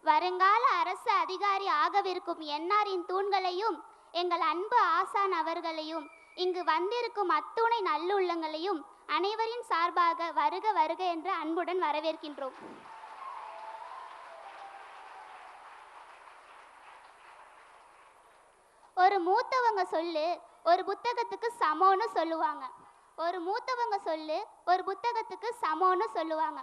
வருங்கால அரசு அதிகாரி ஆகவிருக்கும் என்ஆரின் தூண்களையும் எங்கள் அன்பு ஆசான் அவர்களையும் இங்கு வந்திருக்கும் அத்துணை நல்லுள்ளங்களையும் அனைவரின் சார்பாக வருக வருக என்று அன்புடன் வரவேற்கின்றோம். ஒரு மூத்தவங்க சொல்லு ஒரு புத்தகத்துக்கு சமம்னு சொல்லுவாங்க. ஒரு மூத்தவங்க சொல்லு ஒரு புத்தகத்துக்கு சமம்னு சொல்லுவாங்க.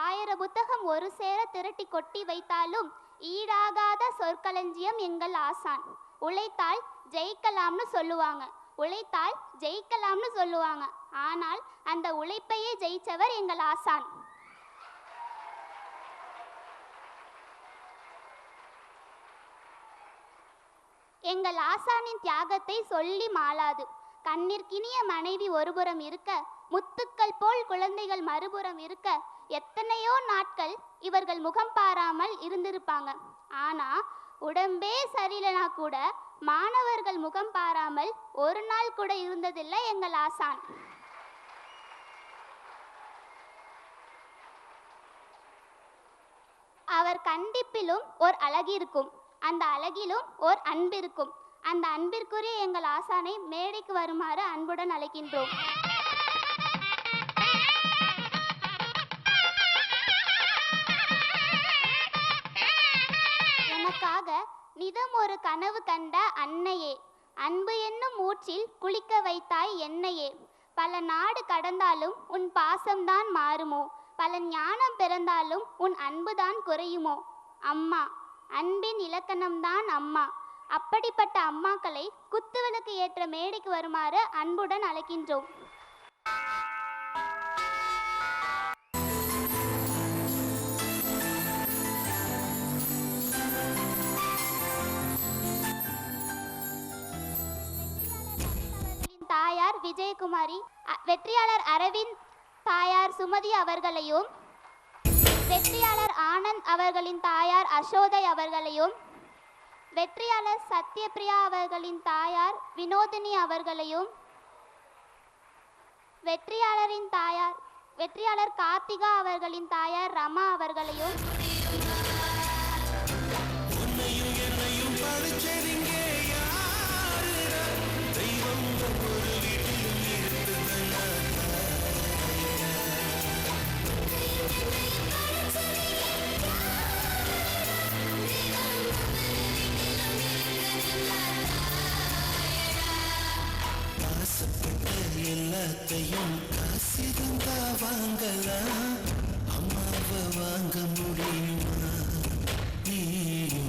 1000 புத்தகம் ஒரு சேர திரட்டி கொட்டி வைத்தாலும் ஈடாகாத சொற்களஞ்சியம் எங்கள் ஆசான். உழைத்தால் ஜெயிக்கலாம்னு சொல்லுவாங்க. உழைத்தால் ஜெயிக்கலாம்னு சொல்லுவாங்க. ஆனால் அந்த உழைப்பையே ஜெயிச்சவர் எங்கள் ஆசான். எங்கள் ஆசானின் தியாகத்தை சொல்லி மாளாது. கண்ணிற்கினிய மனைவி ஒருபுறம் இருக்க, முத்துக்கள் போல் குழந்தைகள் மறுபுறம் இருக்க, எத்தனையோ நாட்கள் இவர்கள் முகம் பாராமல் இருந்திருப்பாங்க. ஆனா உடம்பே சரியில்லைனா கூட மாணவர்கள் முகம் பாராமல் ஒரு நாள் கூட இருந்ததில்லை எங்கள் ஆசான். அவர் கண்டிப்பிலும் ஓர் அழகு இருக்கும். அந்த அழகிலும் ஓர் அன்பு இருக்கும். அந்த அன்பிற்குரிய எங்கள் ஆசானை மேடைக்கு வருமாறு அன்புடன் அழைக்கின்றோம். எனக்காக நிதம் ஒரு கனவு கண்ட அன்னையே, அன்பு என்னும் ஊற்றில் குளிக்க வைத்தாய் என்னையே. பல நாடு கடந்தாலும் உன் பாசம்தான் மாறுமோ, பல ஞானம் பிறந்தாலும் உன் அன்புதான் குறையுமோ. அம்மா, அன்பின் இலக்கணம்தான் அம்மா. அப்படிப்பட்ட அம்மாக்களை குத்துவிளக்கு ஏற்ற மேடைக்கு வருமாறு அன்புடன் அழைக்கின்றோம். தாயார் விஜயகுமாரி, வெற்றியாளர் அரவிந்த் தாயார் சுமதி அவர்களையும், வெற்றியாளர் ஆனந்த் அவர்களின் தாயார் அசோதை அவர்களையும், வெற்றியாளர் சத்யபிரியா அவர்களின் தாயார் வினோதினி அவர்களையும், வெற்றியாளர் கார்த்திகா அவர்களின் தாயார் ரமா அவர்களையும், எல்லாத்தையும் காசிருந்தா வாங்கலாம், அம்மாவை வாங்க முடியுமா நீயும்?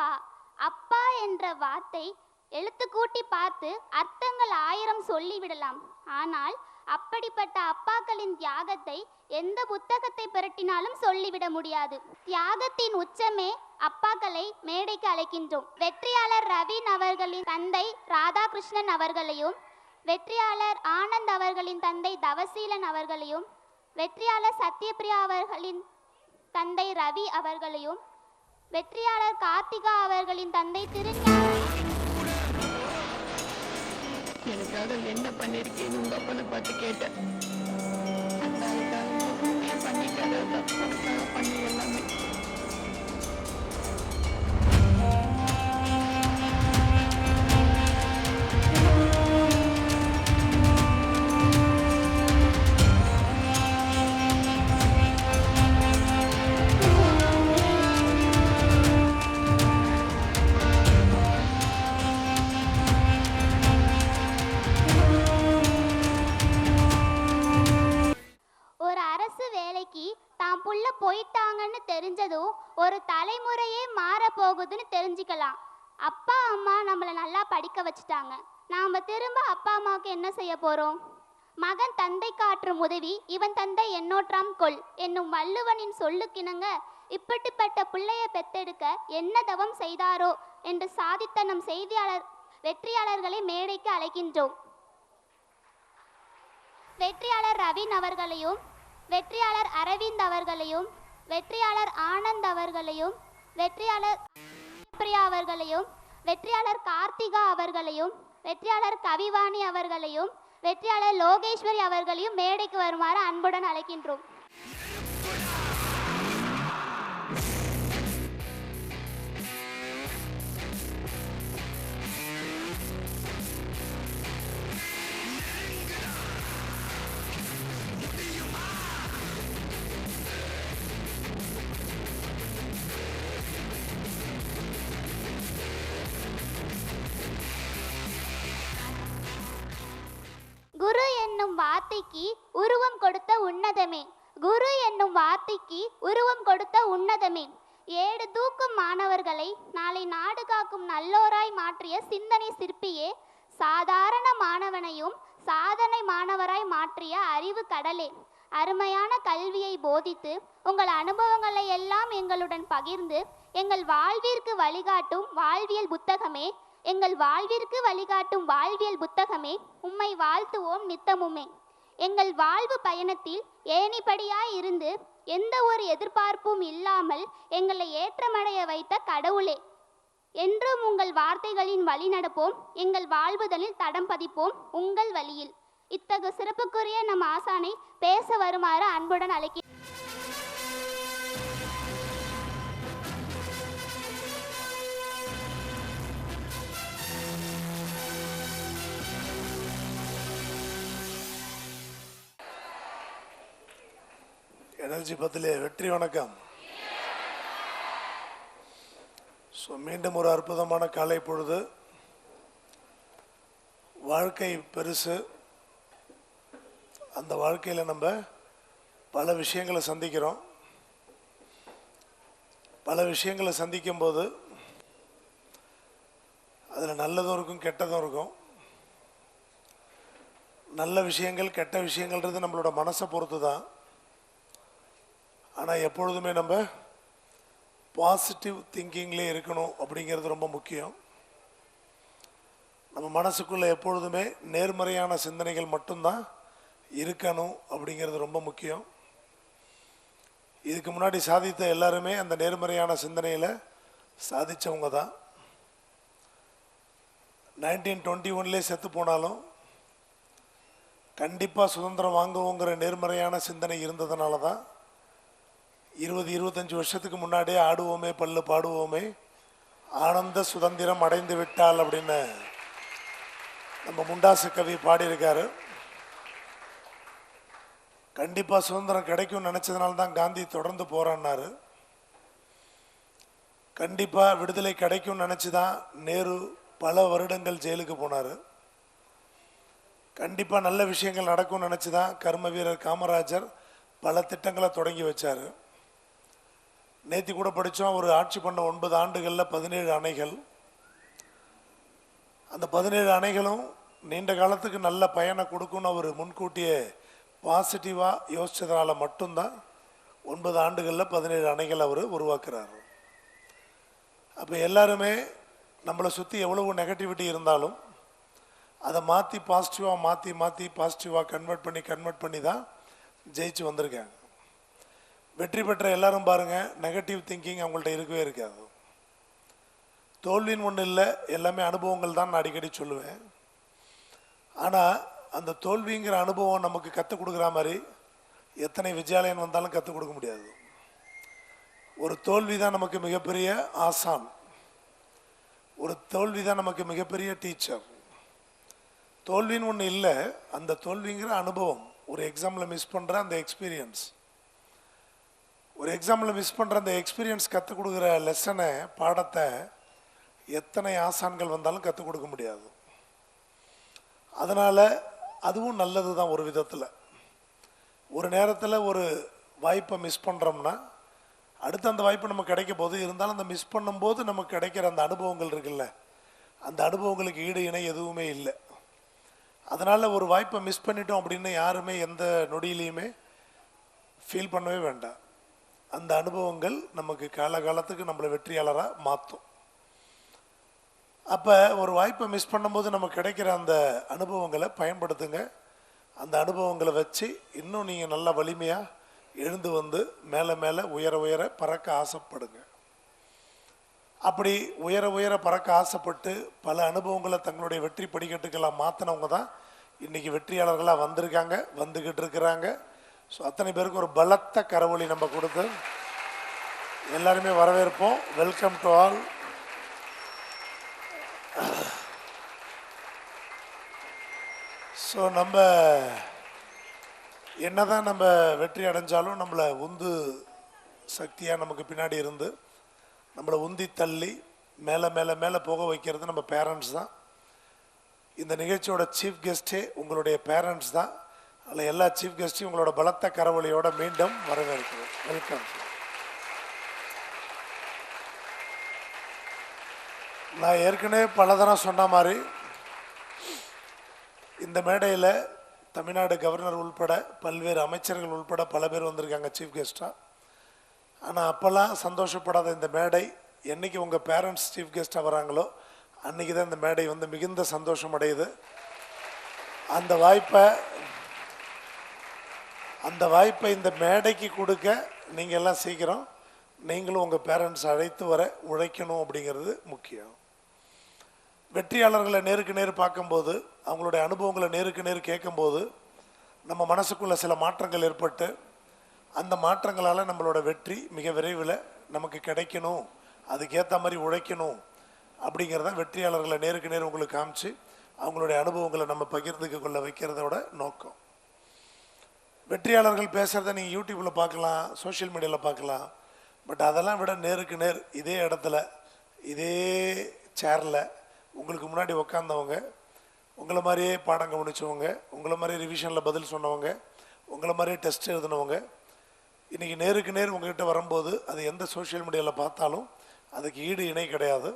அப்பா. அப்பா என்ற வார்த்தை எழுத்து கூட்டி பார்த்து அர்த்தங்கள் 1000 சொல்லிவிடலாம். ஆனால் அப்படிப்பட்ட அப்பாக்களின் தியாகத்தை எந்த புத்தகத்தை புரட்டினாலும் சொல்லிவிட முடியாது. தியாகத்தின் உச்சமே அப்பாக்களை மேடைக்கு அழைக்கின்றோம். வெற்றியாளர் ரவீன் அவர்களின் தந்தை ராதாகிருஷ்ணன் அவர்களையும், வெற்றியாளர் ஆனந்த் அவர்களின் தந்தை தவசீலன் அவர்களையும், வெற்றியாளர் சத்யபிரியா அவர்களின் தந்தை ரவி அவர்களையும், வெற்றியாளர் கார்த்திகா அவர்களின் தந்தை திருஞான எனக்காக என்ன பண்ணிருக்கேன்னு உங்க அப்பனை பார்த்து கேட்டேன். பண்ணிட்டாங்க பண்ணி எல்லாமே. ஒரு அரசு வேலைக்கு தான் புள்ள போயிட்டாங்கன்னு தெரிஞ்சதும் ஒரு தலைமுறையே மாற போகுதுன்னு தெரிஞ்சுக்கலாம். அப்பா அம்மா நம்மளை நல்லா படிக்க வச்சுட்டாங்க. நாம் திரும்ப அப்பா அம்மாவுக்கு என்ன செய்ய போகிறோம்? மகன் தந்தை காற்றும் உதவி இவன் தந்தை என்னோற்றாம் கொள் என்னும் வள்ளுவனின் சொல்லுக்கிணங்க இப்படிப்பட்ட பிள்ளையை பெத்தெடுக்க என்ன தவம் செய்தாரோ என்று சாதித்த நம் வெற்றியாளர்களை மேடைக்கு அழைக்கின்றோம். வெற்றியாளர் ரவீன் அவர்களையும், வெற்றியாளர் அரவிந்த் அவர்களையும், வெற்றியாளர் ஆனந்த் அவர்களையும், வெற்றியாளர் பிரியா அவர்களையும், வெற்றியாளர் கார்த்திகா அவர்களையும், வெற்றியாளர் கவிவாணி அவர்களையும், வெற்றியாளர் லோகேஸ்வரி அவர்களையும் மேடைக்கு வருமாறு அன்புடன் அழைக்கின்றோம். குரு என்னும் வார்த்தைக்கு உருவம் கொடுத்த உன்னதமே, குரு என்னும் வார்த்தைக்கு உருவம் கொடுத்த உன்னதமே, ஏடு தூக்கும் மாணவர்களை நாளை நாடு காக்கும் நல்லோராய் மாற்றிய சிந்தனை சிற்பியே, சாதாரண மாணவனையும் சாதனை மாணவராய் மாற்றிய அறிவு கடலே, அருமையான கல்வியை போதித்து உங்கள் அனுபவங்களை எல்லாம் எங்களுடன் பகிர்ந்து எங்கள் வாழ்விற்கு வழிகாட்டும் வாழ்வியல் புத்தகமே, எங்கள் வாழ்விற்கு வழிகாட்டும் வாழ்வியல் புத்தகமே, உம்மை வாழ்த்துவோம் நித்தமுமே. எங்கள் வாழ்வு பயணத்தில் ஏணிப்படியாய் இருந்து எந்த ஒரு எதிர்பார்ப்பும் இல்லாமல் எங்களை ஏற்றமடைய வைத்த கடவுளே, என்றும் உங்கள் வார்த்தைகளின் வழி நடப்போம், எங்கள் வாழ்வுதலில் தடம் பதிப்போம் உங்கள் வழியில். இத்தகு சிறப்புக்குரிய நம் ஆசானை பேச வருமாறு அன்புடன் அழைக்கிறேன். எனர்ஜி பத்திலே வெற்றி வணக்கம். மீண்டும் ஒரு அற்புதமான காலை பொழுது. வாழ்க்கை பெருசு. அந்த வாழ்க்கையில் நம்ம பல விஷயங்களை சந்திக்கிறோம். பல விஷயங்களை சந்திக்கும் போது அதில் நல்லதும் இருக்கும் கெட்டதும் இருக்கும். நல்ல விஷயங்கள் கெட்ட விஷயங்கள்ன்றது நம்மளோட மனசை பொறுத்து தான். ஆனால் எப்பொழுதுமே நம்ம பாசிட்டிவ் திங்கிங்லேயே இருக்கணும் அப்படிங்கிறது ரொம்ப முக்கியம். நம்ம மனசுக்குள்ளே எப்பொழுதுமே நேர்மறையான சிந்தனைகள் மட்டும்தான் இருக்கணும் அப்படிங்கிறது ரொம்ப முக்கியம். இதுக்கு முன்னாடி சாதித்த எல்லாருமே அந்த நேர்மறையான சிந்தனையில் சாதித்தவங்க தான். 1921 செத்து போனாலும் கண்டிப்பாக சுதந்திரம் வாங்குவோங்கிற நேர்மறையான சிந்தனை இருந்ததுனால தான் 20-25 வருஷத்துக்கு முன்னாடியே ஆடுவோமே பல்லு பாடுவோமே ஆனந்த சுதந்திரம் அடைந்து விட்டால் அப்படின்னு நம்ம முண்டாசு கவி பாடியிருக்காரு. கண்டிப்பாக சுதந்திரம் கிடைக்கும்னு நினச்சதுனால தான் காந்தி தொடர்ந்து போராடினார். கண்டிப்பாக விடுதலை கிடைக்கும்னு நினச்சி தான் நேரு பல வருடங்கள் ஜெயிலுக்கு போனார். கண்டிப்பாக நல்ல விஷயங்கள் நடக்கும்னு நினச்சி தான் கர்ம வீரர் காமராஜர் பல திட்டங்களை தொடங்கி வச்சார். நேற்று கூட படித்தோம், ஒரு ஆட்சி பண்ண 9 ஆண்டுகளில் 17 அணைகள். அந்த 17 அணைகளும் நீண்ட காலத்துக்கு நல்ல பயனை கொடுக்கும்னு அவர் முன்கூட்டியே பாசிட்டிவாக யோசித்ததுனால மட்டும்தான் 9 ஆண்டுகளில் 17 அணைகள் அவர் உருவாக்குறாரு. அப்போ எல்லாருமே நம்மளை சுற்றி எவ்வளவு நெகட்டிவிட்டி இருந்தாலும் அதை மாற்றி பாசிட்டிவாக மாற்றி பாசிட்டிவாக கன்வெர்ட் பண்ணி தான் ஜெயிச்சு வந்திருக்காங்க. வெற்றி பெற்ற எல்லாரும் பாருங்கள், நெகட்டிவ் திங்கிங் அவங்கள்ட்ட இருக்கவே இருக்காது. தோல்வின்னு ஒன்றும் இல்லை, எல்லாமே அனுபவங்கள் தான் நான் அடிக்கடி சொல்லுவேன். ஆனால் அந்த தோல்விங்கிற அனுபவம் நமக்கு கற்றுக் கொடுக்குற மாதிரி எத்தனை விஜயாலயன் வந்தாலும் கற்றுக் கொடுக்க முடியாது. ஒரு தோல்வி தான் நமக்கு மிகப்பெரிய ஆசான், ஒரு தோல்வி தான் நமக்கு மிகப்பெரிய டீச்சர். தோல்வின்னு ஒன்று இல்லை, அந்த தோல்விங்கிற அனுபவம். ஒரு எக்ஸாமில் மிஸ் பண்ணுற அந்த எக்ஸ்பீரியன்ஸ், ஒரு எக்ஸாமில் மிஸ் பண்ணுற அந்த எக்ஸ்பீரியன்ஸ் கற்றுக் கொடுக்குற லெசனை, பாடத்தை எத்தனை ஆசான்கள் வந்தாலும் கற்றுக் கொடுக்க முடியாது. அதனால் அதுவும் நல்லது தான் ஒரு விதத்தில். ஒரு நேரத்தில் ஒரு வாய்ப்பை மிஸ் பண்ணுறோம்னா அடுத்து அந்த வாய்ப்பு நமக்கு கிடைக்க போது, இருந்தாலும் அந்த மிஸ் பண்ணும்போது நமக்கு கிடைக்கிற அந்த அனுபவங்கள் இருக்குல்ல, அந்த அனுபவங்களுக்கு ஈடு இணை எதுவுமே இல்லை. அதனால் ஒரு வாய்ப்பை மிஸ் பண்ணிட்டோம் அப்படின்னு யாருமே எந்த நொடியிலையுமே ஃபீல் பண்ணவே வேண்டாம். அந்த அனுபவங்கள் நமக்கு காலகாலத்துக்கு நம்மளை வெற்றியாளராக மாற்றும். அப்போ ஒரு வாய்ப்பை மிஸ் பண்ணும்போது நமக்கு கிடைக்கிற அந்த அனுபவங்களை பயன்படுத்துங்க. அந்த அனுபவங்களை வச்சு இன்னும் நீங்கள் நல்லா வலிமையாக எழுந்து வந்து மேலே மேலே உயர உயர பறக்க ஆசைப்படுங்க. அப்படி உயர உயர பறக்க ஆசைப்பட்டு பல அனுபவங்களை தங்களுடைய வெற்றி படிக்கட்டுக்கெல்லாம் மாற்றினவங்க தான் இன்றைக்கி வெற்றியாளர்களாக வந்திருக்காங்க, வந்துக்கிட்டு இருக்கிறாங்க. ஸோ அத்தனை பேருக்கு ஒரு பலத்த கரவொலி நம்ம கொடுத்து எல்லாருமே வரவேற்போம். Welcome to all. ஸோ நம்ம என்னதான் நம்ம வெற்றி அடைஞ்சாலும் நம்மளை உந்து சக்தியாக நமக்கு பின்னாடி இருந்து நம்மளை உந்தி தள்ளி மேலே மேலே மேலே போக வைக்கிறது நம்ம பேரண்ட்ஸ் தான். இந்த நிகழ்ச்சியோட சீஃப் கெஸ்ட்டே உங்களுடைய பேரண்ட்ஸ் தான். அதில் எல்லா சீஃப் கெஸ்ட்டையும் உங்களோட பலத்த கரவொலியோட மீண்டும் வரவேற்கிறோம். வெல்கம். நான் ஏற்கனவே பல தரம் சொன்ன மாதிரி இந்த மேடையில் தமிழ்நாடு கவர்னர் உள்பட பல்வேறு அமைச்சர்கள் உள்பட பல பேர் வந்திருக்காங்க சீஃப் கெஸ்ட்டாக. ஆனால் அப்போல்லாம் சந்தோஷப்படாத இந்த மேடை என்றைக்கு உங்கள் பேரண்ட்ஸ் சீஃப் கெஸ்ட்டாக வராங்களோ அன்றைக்கி தான் இந்த மேடை வந்து மிகுந்த சந்தோஷம் அடையுது. அந்த வாய்ப்பை இந்த மேடைக்கு கொடுக்க நீங்கள் எல்லாம் சீக்கிரம் நீங்களும் உங்கள் பேரண்ட்ஸ் அழைத்து வர உழைக்கணும் அப்படிங்கிறது முக்கியம். வெற்றியாளர்களை நேருக்கு நேர் பார்க்கும்போது, அவங்களுடைய அனுபவங்களை நேருக்கு நேர் கேட்கும்போது நம்ம மனசுக்குள்ள சில மாற்றங்கள் ஏற்பட்டு அந்த மாற்றங்களால் நம்மளோட வெற்றி மிக விரைவில் நமக்கு கிடைக்கணும், அதுக்கேற்ற மாதிரி உழைக்கணும் அப்படிங்கிறத வெற்றியாளர்களை நேருக்கு நேர் உங்களுக்கு காமிச்சு அவங்களுடைய அனுபவங்களை நம்ம பகிர்ந்துக்க கொள்ள வைக்கிறதோட நோக்கம். வெற்றியாளர்கள் பேசுகிறத நீங்கள் யூடியூப்பில் பார்க்கலாம், சோஷியல் மீடியாவில் பார்க்கலாம். பட் அதெல்லாம் விட நேருக்கு நேர் இதே இடத்துல இதே சேரில் உங்களுக்கு முன்னாடி உக்காந்தவங்க, உங்களை மாதிரியே பாடம் கவனித்தவங்க, உங்களை மாதிரியே ரிவிஷனில் பதில் சொன்னவங்க, உங்களை மாதிரியே டெஸ்ட் எழுதினவங்க இன்றைக்கி நேருக்கு நேர் உங்கள்கிட்ட வரும்போது அது எந்த சோஷியல் மீடியாவில் பார்த்தாலும் அதுக்கு ஈடு இணை கிடையாது.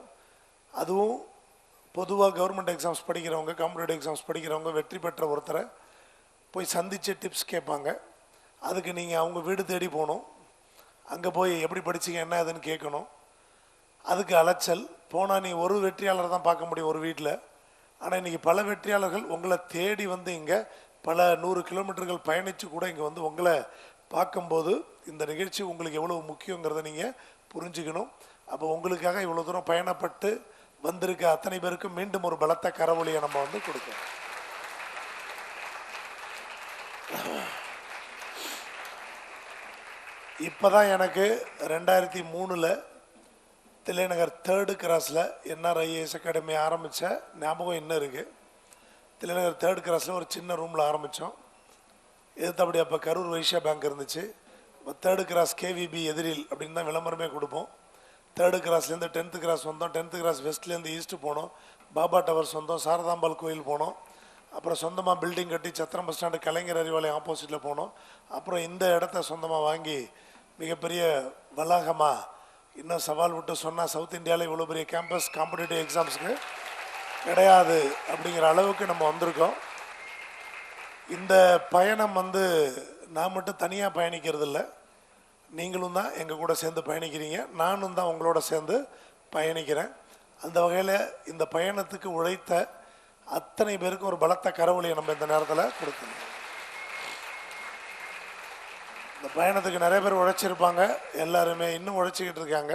அதுவும் பொதுவாக கவர்மெண்ட் எக்ஸாம்ஸ் படிக்கிறவங்க, காம்படிட்டிவ் எக்ஸாம்ஸ் படிக்கிறவங்க வெற்றி பெற்ற ஒருத்தரை போய் சந்தித்து டிப்ஸ் கேட்பாங்க. அதுக்கு நீங்கள் அவங்க வீடு தேடி போகணும், அங்கே போய் எப்படி படிச்சிங்க என்ன அதுன்னு கேட்கணும். அதுக்கு அலைச்சல். போனால் நீ ஒரு வெற்றியாளர் தான் பார்க்க முடியும் ஒரு வீட்டில். ஆனால் இன்றைக்கி பல வெற்றியாளர்கள் உங்களை தேடி வந்து இங்கே பல 100 கிலோமீட்டர்கள் பயணித்து கூட இங்கே வந்து உங்களை பார்க்கும்போது இந்த நிகழ்ச்சி உங்களுக்கு எவ்வளோ முக்கியங்கிறத நீங்கள் புரிஞ்சுக்கணும். அப்போ உங்களுக்காக இவ்வளோ தூரம் பயணப்பட்டு வந்திருக்க அத்தனை பேருக்கும் மீண்டும் ஒரு பலத்த கரவொலியை நம்ம வந்து கொடுக்கணும். இப்போ தான் எனக்கு 2003 தில்லைநகர் 3rd கிராஸில் NRIAS அகாடமி ஆரம்பித்த ஞாபகம் இன்னும் இருக்குது. தில்லைநகர் 3rd கிராஸில் ஒரு சின்ன ரூமில் ஆரம்பித்தோம். எதிர்த்தபடி அப்போ கரூர் வைஷ்யா பேங்க் இருந்துச்சு. 3rd கிராஸ் KVB எதிரில் அப்படின்னு தான் விளம்பரமே கொடுப்போம். 3rd கிராஸ்லேருந்து 10th கிராஸ் வந்தோம். 10th கிராஸ் வெஸ்ட்லேருந்து ஈஸ்ட்டு போனோம். பாபா டவர்ஸ் வந்தோம். சாரதாம்பாள் கோயில் போனோம். அப்புறம் சொந்தமாக பில்டிங் கட்டி சத்திரம் பஸ் ஸ்டாண்டு கலைஞர் அறிவாலயம் ஆப்போசிட்டில் போனோம். அப்புறம் இந்த இடத்த சொந்தமாக வாங்கி மிகப்பெரிய வளாகமாக இன்னும் சவால் விட்டு சொன்னால் சவுத் இந்தியாவில் இவ்வளோ பெரிய கேம்பஸ் காம்படிட்டிவ் எக்ஸாம்ஸுக்கு கிடையாது அப்படிங்கிற அளவுக்கு நம்ம வந்திருக்கோம். இந்த பயணம் வந்து நான் மட்டும் தனியாக பயணிக்கிறது இல்லை, நீங்களும் தான் எங்கள் கூட சேர்ந்து பயணிக்கிறீங்க, நானும் தான் உங்களோட சேர்ந்து பயணிக்கிறேன். அந்த வகையில் இந்த பயணத்துக்கு உழைத்த அத்தனை பேருக்கு ஒரு பலத்த கரவொலியை நம்ம இந்த நேரத்தில் கொடுக்கணும். இந்த பயணத்துக்கு நிறைய பேர் உழைச்சிருப்பாங்க, எல்லாருமே இன்னும் உழைச்சிக்கிட்டு இருக்காங்க.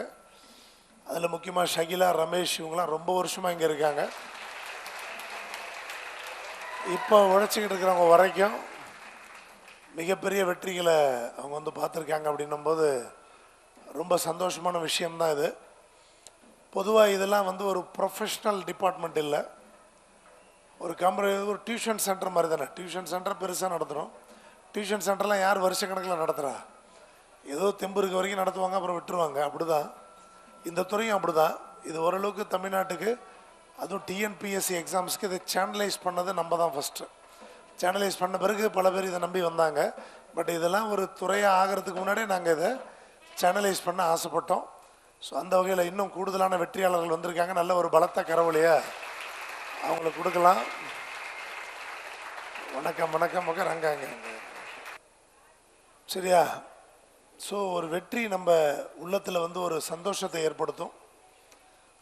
அதில் முக்கியமாக ஷகிலா, ரமேஷ் இவங்களாம் ரொம்ப வருஷமாக இங்கே இருக்காங்க. இப்போ உழைச்சிக்கிட்டு இருக்கிறவங்க வரைக்கும் மிகப்பெரிய வெற்றிகளை அவங்க வந்து பார்த்துருக்காங்க. அப்படின்னும்போது ரொம்ப சந்தோஷமான விஷயம்தான் இது. பொதுவாக இதெல்லாம் வந்து ஒரு ப்ரொஃபஷ்னல் டிபார்ட்மெண்ட் இல்லை, ஒரு ஒரு டியூஷன் சென்டர் மாதிரி தானே. டியூஷன் சென்டர் பெருசாக நடத்துகிறோம். டியூஷன் சென்டர்லாம் யார் வருஷ கணக்கில் நடத்துகிறா? ஏதோ தெம்பு இருக்க வரைக்கும் நடத்துவாங்க, அப்புறம் விட்டுருவாங்க. அப்படி தான் இந்த துறையும் அப்படி தான். இது ஓரளவுக்கு தமிழ்நாட்டுக்கு, அதுவும் டிஎன்பிஎஸ்சி எக்ஸாம்ஸ்க்கு இதை சேனலைஸ் பண்ணது நம்ம தான் ஃபஸ்ட்டு. சேனலைஸ் பண்ண பிறகு பல பேர் இதை நம்பி வந்தாங்க. பட் இதெல்லாம் ஒரு துறையாக ஆகிறதுக்கு முன்னாடியே நாங்கள் இதை சேனலைஸ் பண்ண ஆசைப்பட்டோம். ஸோ அந்த வகையில் இன்னும் கூடுதலான வெற்றியாளர்கள் வந்திருக்காங்க. நல்ல ஒரு பலத்த கரவொலியை அவங்களுக்கு கொடுக்கலாம். வணக்கம் வணக்கம் ரங்காங்க. சரியா? ஸோ ஒரு வெற்றி நம்ம உள்ளத்தில் வந்து ஒரு சந்தோஷத்தை ஏற்படுத்தும்.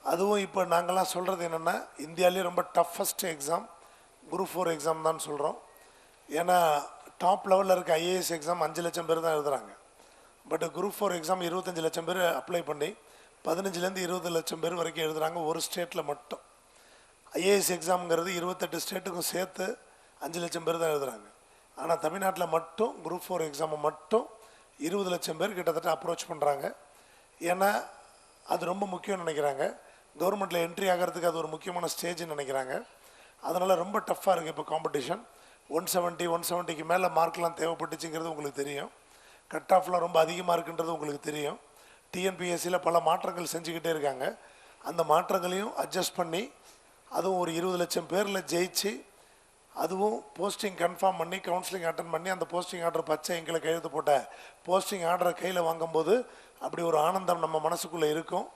அதுவும் இப்போ நாங்கள்லாம் சொல்கிறது என்னென்னா, இந்தியாவிலே ரொம்ப டஃபஸ்ட் எக்ஸாம் குரூப் 4 எக்ஸாம் தான் சொல்கிறோம். ஏன்னா டாப் லெவலில் இருக்க ஐஏஎஸ் எக்ஸாம் 5 லட்சம் பேர் தான் எழுதுகிறாங்க. பட் குரூப் 4 எக்ஸாம் 25 லட்சம் பேர் அப்ளை பண்ணி 15லேருந்து 20 லட்சம் பேர் வரைக்கும் எழுதுகிறாங்க ஒரு ஸ்டேட்டில் மட்டும். ஐஏஎஸ் எக்ஸாம்ங்கிறது 28 ஸ்டேட்டுக்கும் சேர்த்து 5 லட்சம் பேர் தான் எழுதுகிறாங்க. ஆனால் தமிழ்நாட்டில் மட்டும் குரூப் 4 எக்ஸாமை மட்டும் 20 லட்சம் பேர் கிட்டத்தட்ட அப்ரோச் பண்ணுறாங்க. ஏன்னா அது ரொம்ப முக்கியம்னு நினைக்கிறாங்க. கவர்மெண்ட்டில் என்ட்ரி ஆகிறதுக்கு அது ஒரு முக்கியமான ஸ்டேஜ்னு நினைக்கிறாங்க. அதனால் ரொம்ப டஃப்பாக இருக்குது இப்போ காம்படிஷன். 170க்கு மேலே மார்க்லாம் தேவைப்பட்டுச்சுங்கிறது உங்களுக்கு தெரியும். கட் ஆஃப்லாம் ரொம்ப அதிகமாக இருக்குன்றது உங்களுக்கு தெரியும். டிஎன்பிஎஸ்சியில் பல மாற்றங்கள் செஞ்சுக்கிட்டே இருக்காங்க. அந்த மாற்றங்களையும் அட்ஜஸ்ட் பண்ணி அதுவும் ஒரு 20 லட்சம் பேரில் ஜெயிச்சு, அதுவும் போஸ்டிங் கன்ஃபார்ம் பண்ணி கவுன்சிலிங் அட்டன் பண்ணி அந்த போஸ்டிங் ஆர்டர் பச்சை எங்களை கையெழுத்து போட்ட போஸ்டிங் ஆர்டரை கையில் வாங்கும்போது அப்படி ஒரு ஆனந்தம் நம்ம மனசுக்குள்ளே இருக்கும்.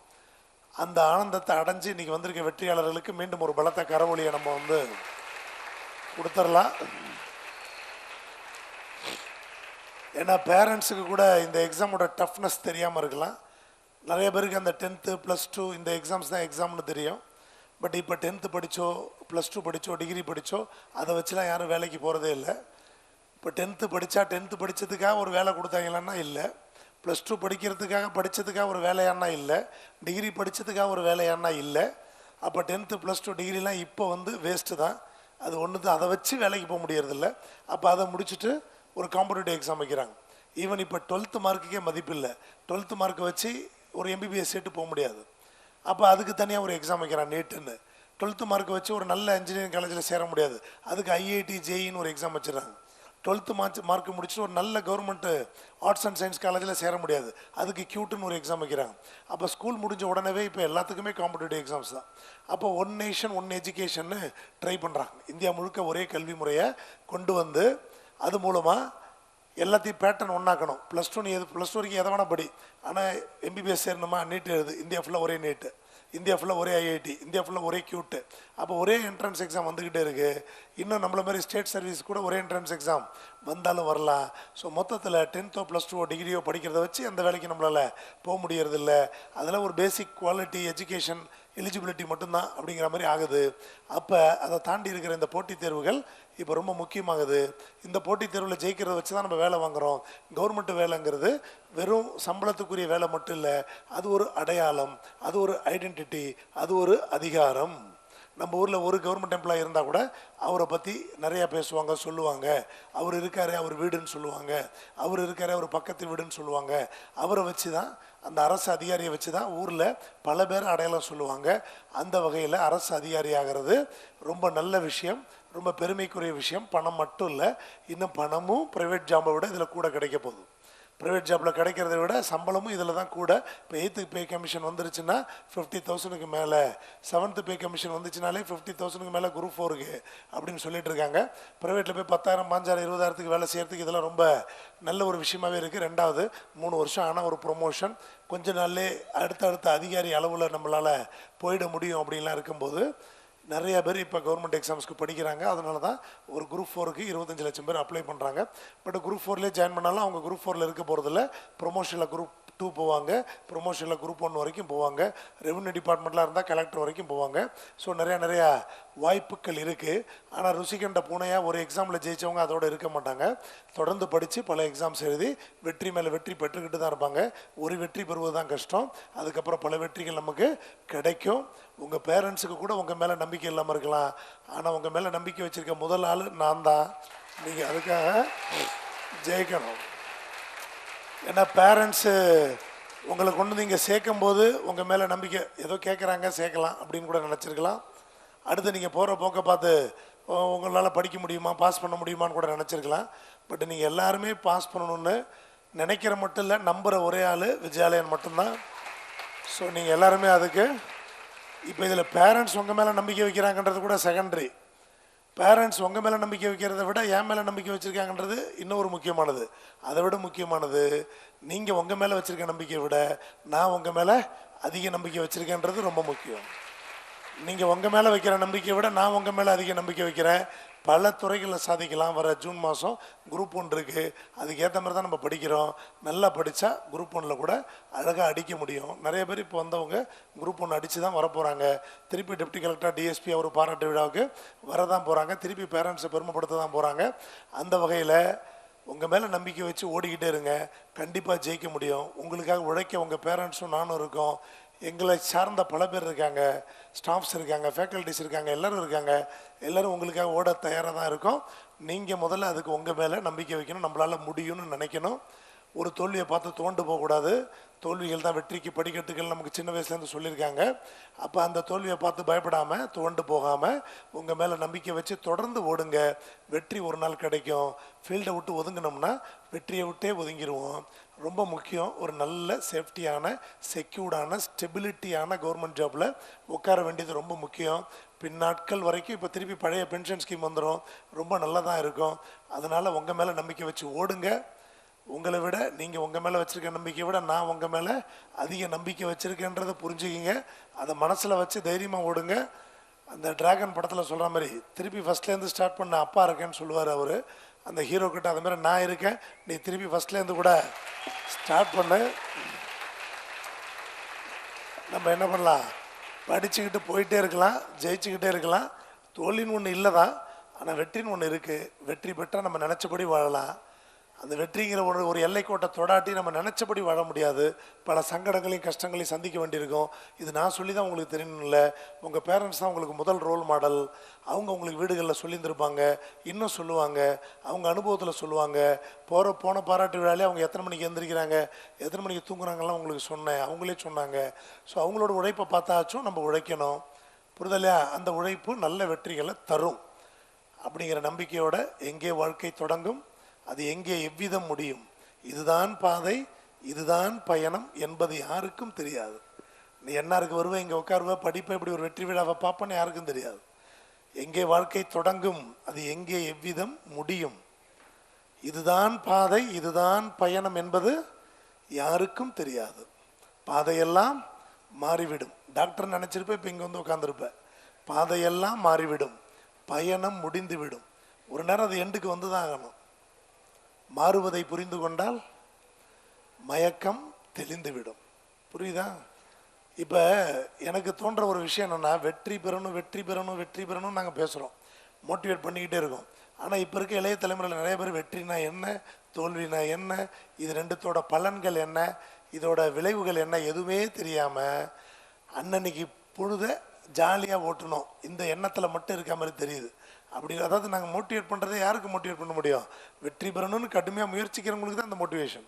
அந்த ஆனந்தத்தை அடைஞ்சு இன்றைக்கி வந்திருக்க வெற்றியாளர்களுக்கு மீண்டும் ஒரு பலத்த கரவொலியை நம்ம வந்து கொடுத்துடலாம். ஏன்னா பேரண்ட்ஸுக்கு கூட இந்த எக்ஸாமோட டஃப்னஸ் தெரியாமல் இருக்கலாம். நிறைய பேருக்கு அந்த 10th +2 இந்த எக்ஸாம்ஸ் தான் எக்ஸாம்னு தெரியும். பட் இப்போ 10th படித்தோ +2 படித்தோ டிகிரி படித்தோ அதை வச்சுலாம் யாரும் வேலைக்கு போகிறதே இல்லை. இப்போ 10th படித்ததுக்காக ஒரு வேலை கொடுத்தாங்களான்னா இல்லை, +2 படித்ததுக்காக ஒரு வேலையானா இல்லை, டிகிரி படித்ததுக்காக ஒரு வேலையானா இல்லை. அப்போ 10th +2 டிகிரிலாம் இப்போ வந்து வேஸ்ட்டு தான். அது ஒன்று தான், அதை வச்சு வேலைக்கு போக முடியறதில்ல. அப்போ அதை முடிச்சுட்டு ஒரு காம்படிட்டிவ் எக்ஸாம் வைக்கிறாங்க. ஈவன் இப்போ 12th மார்க்குக்கே மதிப்பு இல்லை. 12th மார்க்கை வச்சு ஒரு எம்பிபிஎஸ் சீட்டு போக முடியாது. அப்போ அதுக்கு தனியாக ஒரு எக்ஸாம் வைக்கிறான் நீட்டுன்னு. 12th மார்க்கை வச்சு ஒரு நல்ல இன்ஜினியரிங் காலேஜில் சேர முடியாது, அதுக்கு ஐஐடி ஜேஇன்னு ஒரு எக்ஸாம் வச்சுருக்காங்க. 12th மார்க் முடிச்சுட்டு ஒரு நல்ல கவர்மெண்ட் ஆர்ட்ஸ் அண்ட் சயின்ஸ் காலேஜில் சேர முடியாது, அதுக்கு கியூட்டுன்னு ஒரு எக்ஸாம் வைக்கிறாங்க. அப்போ ஸ்கூல் முடிஞ்ச உடனே இப்போ எல்லாத்துக்குமே காம்படிட்டிவ் எக்ஸாம்ஸ் தான். அப்போ 1 நேஷன் 1 எஜுகேஷன்னு ட்ரை பண்ணுறாங்க. இந்தியா முழுக்க ஒரே கல்வி முறையை கொண்டு வந்து அது மூலமாக எல்லாத்தையும் பேட்டர்ன் ஒன்றாக்கணும். +2 நீ +2 வரைக்கும் எதை வேணால் படி, ஆனால் எம்பிபிஎஸ் சேரணுமா நீட் எழுது. இந்தியா ஃபுல்லாக ஒரே நீட்டு, இந்தியா ஃபுல்லாக ஒரே ஐஐடி, இந்தியா ஃபுல்லாக ஒரே கியூட்டு. அப்போ ஒரே என்ட்ரன்ஸ் எக்ஸாம் வந்துக்கிட்டே இருக்குது. இன்னும் நம்மள மாதிரி ஸ்டேட் சர்வீஸ் கூட ஒரே என்ட்ரன்ஸ் எக்ஸாம் வந்தாலும் வரலாம். ஸோ மொத்தத்தில் 10th +2 டிகிரியோ படிக்கிறத வச்சு அந்த வேலைக்கு நம்மளால் போக முடியறதில்ல. அதில் ஒரு பேசிக் குவாலிட்டி எஜுகேஷன் எலிஜிபிலிட்டி மட்டும்தான் அப்படிங்கிற மாதிரி ஆகுது. அப்போ அதை தாண்டி இருக்கிற இந்த போட்டித் தேர்வுகள் இப்போ ரொம்ப முக்கியமாகுது. இந்த போட்டித் தேர்வில் ஜெயிக்கிறத வச்சு தான் நம்ம வேலை வாங்குகிறோம். கவர்மெண்ட் வேலைங்கிறது வெறும் சம்பளத்துக்குரிய வேலை மட்டும் இல்லை, அது ஒரு அடையாளம், அது ஒரு ஐடென்டிட்டி, அது ஒரு அதிகாரம். நம்ம ஊரில் ஒரு கவர்மெண்ட் எம்ப்ளாயி இருந்தால் கூட அவரை பற்றி நிறையா பேசுவாங்க, சொல்லுவாங்க. அவர் இருக்காரு அவர் வீடுன்னு சொல்லுவாங்க, அவர் இருக்காரு அவர் பக்கத்து வீடுன்னு சொல்லுவாங்க. அவரை வச்சு தான், அந்த அரசு அதிகாரியை வச்சு தான் ஊரில் பல பேர் அடையாளம் சொல்லுவாங்க. அந்த வகையில் அரசு அதிகாரி ஆகிறது ரொம்ப நல்ல விஷயம், ரொம்ப பெருமைக்குரிய விஷயம். பணம் மட்டும் இல்லை, இன்னும் பணமும் ப்ரைவேட் ஜாபை விட இதில் கூட கிடைக்க போகுது. ப்ரைவேட் ஜாப்பில் கிடைக்கிறத விட சம்பளமும் இதில் தான் கூட. இப்போ 8th பே கமிஷன் வந்துருச்சுன்னா 50,000க்கு மேலே, 7th பே கமிஷன் வந்துச்சுனாலே 50,000க்கு மேலே குரூப் 4க்கு அப்படின்னு சொல்லிட்டு இருக்காங்க. ப்ரைவேட்டில் போய் 10,000 15,000 20,000க்கு வேலை செய்கிறதுக்கு இதெல்லாம் ரொம்ப நல்ல ஒரு விஷயமாகவே இருக்குது. ரெண்டாவது 3 வருஷம் ஆனால் ஒரு ப்ரொமோஷன், கொஞ்ச நாள்லே அடுத்த அதிகாரி அளவில் நம்மளால் போயிட முடியும் அப்படின்லாம் இருக்கும்போது நிறைய பேர் இப்போ கவர்மெண்ட் எக்ஸாம்ஸ்க்கு படிக்கிறாங்க. அதனால தான் ஒரு குரூப் 4க்கு 25 லட்சம் பேர் அப்ளை பண்ணுறாங்க. பட் குரூப் 4லேயே ஜாயின் பண்ணாலும் அவங்க குரூப் 4ல் இருக்க போகிறதில்ல. ப்ரொமோஷனில் குரூப் 2 போவாங்க, ப்ரொமோஷனில் குரூப் 1 வரைக்கும் போவாங்க, ரெவன்யூ டிபார்ட்மெண்ட்டில் இருந்தால் கலெக்டர் வரைக்கும் போவாங்க. ஸோ நிறையா வாய்ப்புகள் இருக்குது. ஆனால் ருசிகண்ட பூனையாக ஒரு எக்ஸாமில் ஜெயித்தவங்க அதோடு இருக்க மாட்டாங்க. தொடர்ந்து படித்து பல எக்ஸாம்ஸ் எழுதி வெற்றி மேலே வெற்றி பெற்றுக்கிட்டு தான் இருப்பாங்க. ஒரு வெற்றி பெறுவது தான் கஷ்டம். அதுக்கப்புறம் பல வெற்றிகள் நமக்கு கிடைக்கும். உங்கள் பேரண்ட்ஸுக்கு கூட உங்கள் மேலே நம்பிக்கை இல்லாமல் இருக்கலாம். ஆனால் உங்கள் மேலே நம்பிக்கை வச்சுருக்க முதல் ஆள் நான் தான். நீங்கள் அதுக்காக ஜெயிக்கணும். ஏன்னா பேரண்ட்ஸு உங்களை கொண்டு நீங்கள் சேர்க்கும்போது உங்கள் மேலே நம்பிக்கை ஏதோ கேட்குறாங்க சேர்க்கலாம் அப்படின்னு கூட நினச்சிருக்கலாம். அடுத்து நீங்கள் போகிற போக்கை பார்த்து உங்களால் படிக்க முடியுமா, பாஸ் பண்ண முடியுமான்னு கூட நினச்சிருக்கலாம். பட் நீங்கள் எல்லாருமே பாஸ் பண்ணணுன்னு நினைக்கிற மட்டும் இல்லை, நம்புகிற ஒரே ஆள் விஜயாலயன் மட்டும்தான். ஸோ நீங்கள் எல்லாருமே அதுக்கு இப்போ இதில் பேரண்ட்ஸ் உங்கள் மேலே நம்பிக்கை வைக்கிறாங்கன்றது கூட செகண்டரி. பேரண்ட்ஸ் உங்கள் மேலே நம்பிக்கை வைக்கிறத விட என் மேலே நம்பிக்கை வச்சுருக்காங்கன்றது இன்னொரு முக்கியமானது. அதை விட முக்கியமானது நீங்கள் உங்கள் மேலே வச்சுருக்க நம்பிக்கையை விட நான் உங்கள் மேலே அதிக நம்பிக்கை வச்சுருக்கேன்றது ரொம்ப முக்கியம். நீங்கள் உங்கள் மேலே வைக்கிற நம்பிக்கையை விட நான் உங்கள் மேலே அதிக நம்பிக்கை வைக்கிறேன். பல துறைகளில் சாதிக்கலாம். வர ஜூன் மாதம் குரூப் 1 இருக்குது. அதுக்கு ஏற்ற மாதிரி தான் நம்ம படிக்கிறோம். நல்லா படித்தா குரூப் 1ல் கூட அழகாக அடிக்க முடியும். நிறைய பேர் இப்போ வந்தவங்க குரூப் 1 அடித்து தான் வரப்போகிறாங்க. திருப்பி டெப்டி கலெக்டர் டிஎஸ்பி அவர் பாராட்டு விழாவுக்கு வரதான் போகிறாங்க. திருப்பி பேரண்ட்ஸை பெருமைப்படுத்த தான் போகிறாங்க. அந்த வகையில் உங்கள் மேலே நம்பிக்கை வச்சு ஓடிக்கிட்டே இருங்க. கண்டிப்பாக ஜெயிக்க முடியும். உங்களுக்காக உழைக்க உங்கள் பேரண்ட்ஸும் நானும் இருக்கோம். எங்களை சார்ந்த பல பேர் இருக்காங்க, ஸ்டாஃப்ஸ் இருக்காங்க, ஃபேக்கல்ட்டிஸ் இருக்காங்க, எல்லோரும் இருக்காங்க. எல்லோரும் உங்களுக்காக ஓட தயாராக தான் இருக்கோம். நீங்கள் முதல்ல அதுக்கு உங்கள் மேலே நம்பிக்கை வைக்கணும். நம்மளால் முடியும்னு நினைக்கணும். ஒரு தோல்வியை பார்த்து தோண்டு போகக்கூடாது. தோல்விகள் தான் வெற்றிக்கு படிக்கட்டுகள் நமக்கு சின்ன வயசுலேருந்து சொல்லியிருக்காங்க. அப்போ அந்த தோல்வியை பார்த்து பயப்படாமல் தோண்டு போகாமல் உங்கள் மேலே நம்பிக்கை வச்சு தொடர்ந்து ஓடுங்க. வெற்றி ஒரு நாள் கிடைக்கும். ஃபீல்டை விட்டு ஒதுங்கினோம்னா வெற்றியை விட்டே ஒதுங்கிடுவோம். ரொம்ப முக்கியம், ஒரு நல்ல சேஃப்டியான செக்யூர்டான ஸ்டெபிலிட்டியான கவர்மெண்ட் ஜாபில் உட்கார வேண்டியது ரொம்ப முக்கியம். பின்னாட்கள் வரைக்கும் இப்போ திருப்பி பழைய பென்ஷன் ஸ்கீம் வந்துடும். ரொம்ப நல்லதாக இருக்கும். அதனால் உங்கள் மேலே நம்பிக்கை வச்சு ஓடுங்க. உங்களை விட நீங்கள் உங்கள் மேலே வச்சுருக்க நம்பிக்கையை விட நான் உங்கள் மேலே அதிக நம்பிக்கை வச்சுருக்கேன்றதை புரிஞ்சுக்கிங்க. அதை மனசில் வச்சு தைரியமாக ஓடுங்க. அந்த டிராகன் படத்தில் சொல்கிற மாதிரி திருப்பி ஃபஸ்ட்லேருந்து ஸ்டார்ட் பண்ண அப்பா இருக்கேன்னு சொல்லுவார் அவர். அந்த ஹீரோ கிட்ட அது மாதிரி நான் இருக்கேன், நீ திருப்பி ஃபஸ்ட்லேருந்து கூட ஸ்டார்ட் பண்ணு. நம்ம என்ன பண்ணலாம், படிச்சுக்கிட்டு போயிட்டே இருக்கலாம், ஜெயிச்சுக்கிட்டே இருக்கலாம். தோல்வின்னு ஒன்று இல்லை தான், ஆனால் வெற்றின்னு ஒன்று இருக்குது. வெற்றி பெற்றால் நம்ம நினச்சபடி வாழலாம். அந்த வெற்றிங்கிற ஒரு எல்லைக்கோட்டை தொடாட்டி நம்ம நினச்சபடி வாழ முடியாது. பல சங்கடங்களையும் கஷ்டங்களையும் சந்திக்க வேண்டியிருக்கும். இது நான் சொல்லி தான் உங்களுக்கு தெரியணும் இல்லை, உங்கள் பேரண்ட்ஸ் தான் உங்களுக்கு முதல் ரோல் மாடல். அவங்க உங்களுக்கு வீடுகளில் சொல்லியிருந்திருப்பாங்க, இன்னும் சொல்லுவாங்க, அவங்க அனுபவத்தில் சொல்லுவாங்க. போன பாராட்டு விழாலே அவங்க எத்தனை மணிக்கு எழுந்திரிக்கிறாங்க, எத்தனை மணிக்கு தூங்குறாங்கலாம் உங்களுக்கு சொன்னேன், அவங்களே சொன்னாங்க. ஸோ அவங்களோட உழைப்பை பார்த்தாச்சும் நம்ம உழைக்கணும். புரிதலையா? அந்த உழைப்பு நல்ல வெற்றிகளை தரும். அப்படிங்கிற நம்பிக்கையோட எங்கே வாழ்க்கை தொடங்கும், அது எங்கே எவ்விதம் முடியும், இதுதான் பாதை, இதுதான் பயணம் என்பது யாருக்கும் தெரியாது. நீ என்னாருக்கு வருவ, இங்கே உட்காருவ, படிப்பை இப்படி ஒரு வெற்றி விழாவை பார்ப்பேன்னு யாருக்கும் தெரியாது. எங்கே வாழ்க்கை தொடங்கும், அது எங்கே எவ்விதம் முடியும், இதுதான் பாதை, இதுதான் பயணம் என்பது யாருக்கும் தெரியாது. பாதையெல்லாம் மாறிவிடும். டாக்டர் நினச்சிருப்ப இப்போ இங்கே வந்து உட்காந்துருப்ப. பாதையெல்லாம் மாறிவிடும், பயணம் முடிந்துவிடும். ஒரு நேரம் அது எண்டுக்கு வந்து தான் ஆகணும். மாறுவதை புரிந்து கொண்டால் மயக்கம் தெளிந்துவிடும். புரியுதா? இப்போ எனக்கு தோன்ற ஒரு விஷயம் என்னென்னா, வெற்றி பெறணும் வெற்றி பெறணும் வெற்றி பெறணும்னு நாங்கள் பேசுகிறோம், மோட்டிவேட் பண்ணிக்கிட்டே இருக்கோம். ஆனால் இப்போ இருக்க இளைய தலைமுறையில் நிறைய பேர் வெற்றினா என்ன, தோல்வினா என்ன, இது ரெண்டுத்தோட பலன்கள் என்ன, இதோட விளைவுகள் என்ன எதுவுமே தெரியாமல் அன்னன்னைக்கு பொழுத ஜாலியாக ஓட்டணும் இந்த எண்ணத்தில் மட்டும் இருக்க மாதிரி தெரியுது. அப்படி அதாவது நாங்கள் மோட்டிவேட் பண்ணுறதை யாருக்கு மோட்டிவேட் பண்ண முடியும்? வெற்றி பெறணும்னு கடுமையாக முயற்சிக்கிறவங்களுக்கு தான் இந்த மோட்டிவேஷன்.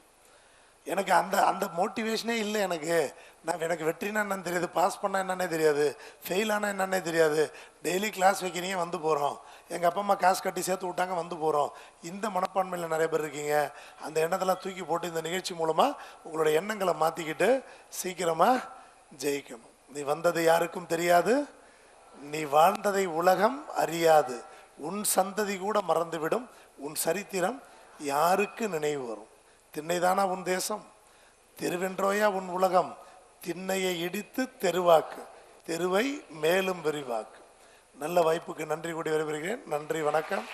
எனக்கு அந்த அந்த மோட்டிவேஷனே இல்லை. எனக்கு வெற்றினா என்னன்னு தெரியாது, பாஸ் பண்ணால் என்னன்னே தெரியாது, ஃபெயில் ஆனால் என்னன்னே தெரியாது. டெய்லி கிளாஸ் வைக்கிறீங்க, வந்து போகிறோம், எங்கள் அப்பா அம்மா காசு கட்டி சேர்த்து விட்டாங்க, வந்து போகிறோம். இந்த மனப்பான்மையில் நிறைய பேர் இருக்கீங்க. அந்த எண்ணத்தெல்லாம் தூக்கி போட்டு இந்த நிகழ்ச்சி மூலமாக உங்களோட எண்ணங்களை மாற்றிக்கிட்டு சீக்கிரமாக ஜெயிக்கணும். நீ வந்தது யாருக்கும் தெரியாது, நீ வாழ்ந்ததை உலகம் அறியாது, உன் சந்ததி கூட மறந்துவிடும், உன் சரித்திரம் யாருக்கு நினைவு வரும்? திண்ணைதானா உன் தேசம், தெருவென்றோயா உன் உலகம், திண்ணையை இடித்து தெருவாக்கு, தெருவை மேலும் விரிவாக்கு. நல்ல வாய்ப்புக்கு நன்றி கூடி வருகிறேன். நன்றி, வணக்கம்.